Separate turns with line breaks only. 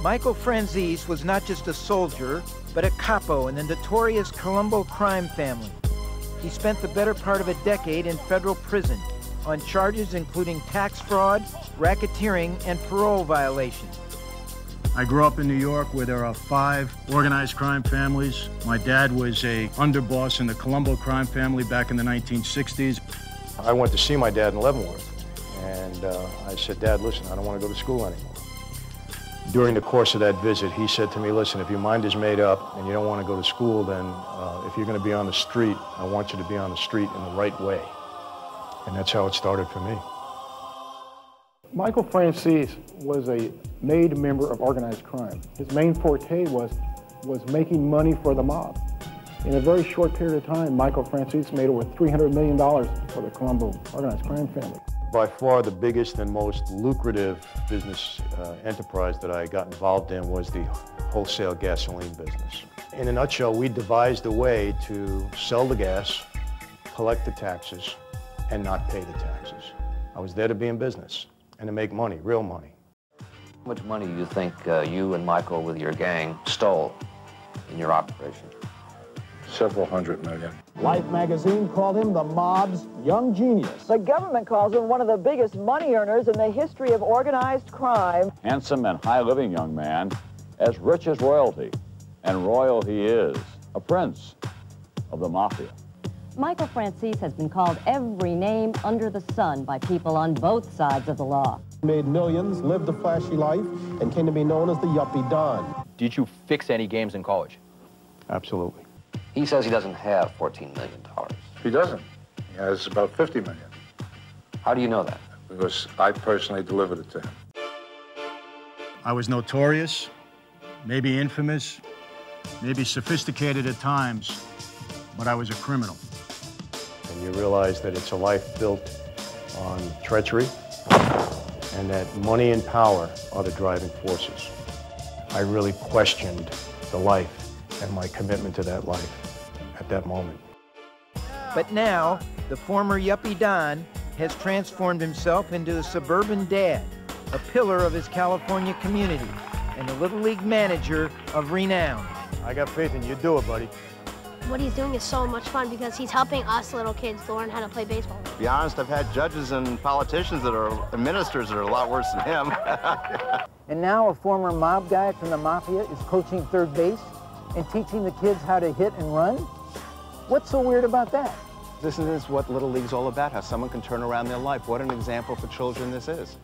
Michael Franzese was not just a soldier, but a capo in the notorious Colombo crime family. He spent the better part of a decade in federal prison on charges including tax fraud, racketeering, and parole violations.
I grew up in New York where there are 5 organized crime families. My dad was a underboss in the Colombo crime family back in the 1960s.
I went to see my dad in Leavenworth, and I said, Dad, listen, I don't want to go to school anymore. During the course of that visit, he said to me, listen, if your mind is made up and you don't want to go to school, then if you're going to be on the street, I want you to be on the street in the right way. And that's how it started for me.
Michael Franzese was a made member of organized crime. His main forte was making money for the mob. In a very short period of time, Michael Franzese made over $300 million for the Colombo organized crime family.
By far the biggest and most lucrative business enterprise that I got involved in was the wholesale gasoline business. In a nutshell, we devised a way to sell the gas, collect the taxes, and not pay the taxes. I was there to be in business and to make money, real money.
How much money do you think you and Michael with your gang stole in your operation?
Several hundred million.
Life magazine called him the mob's young genius.
The government calls him one of the biggest money earners in the history of organized crime.
Handsome and high-living young man, as rich as royalty. And royal he is, a prince of the mafia.
Michael Franzese has been called every name under the sun by people on both sides of the law.
Made millions, lived a flashy life, and came to be known as the Yuppie Don.
Did you fix any games in college?
Absolutely.
He says he doesn't have $14 million.
He doesn't. He has about 50 million.
How do you know that?
Because I personally delivered it to him.
I was notorious, maybe infamous, maybe sophisticated at times, but I was a criminal.
And you realize that it's a life built on treachery and that money and power are the driving forces. I really questioned the life and my commitment to that life at that moment.
But now, the former Yuppie Don has transformed himself into a suburban dad, a pillar of his California community, and a Little League manager of renown.
I got faith in you. Do it, buddy.
What he's doing is so much fun because he's helping us little kids to learn how to play baseball.
To be honest, I've had judges and politicians and ministers that are a lot worse than him.
And now a former mob guy from the mafia is coaching third base and teaching the kids how to hit and run? What's so weird about that?
This is what Little League's all about, how someone can turn around their life. What an example for children this is.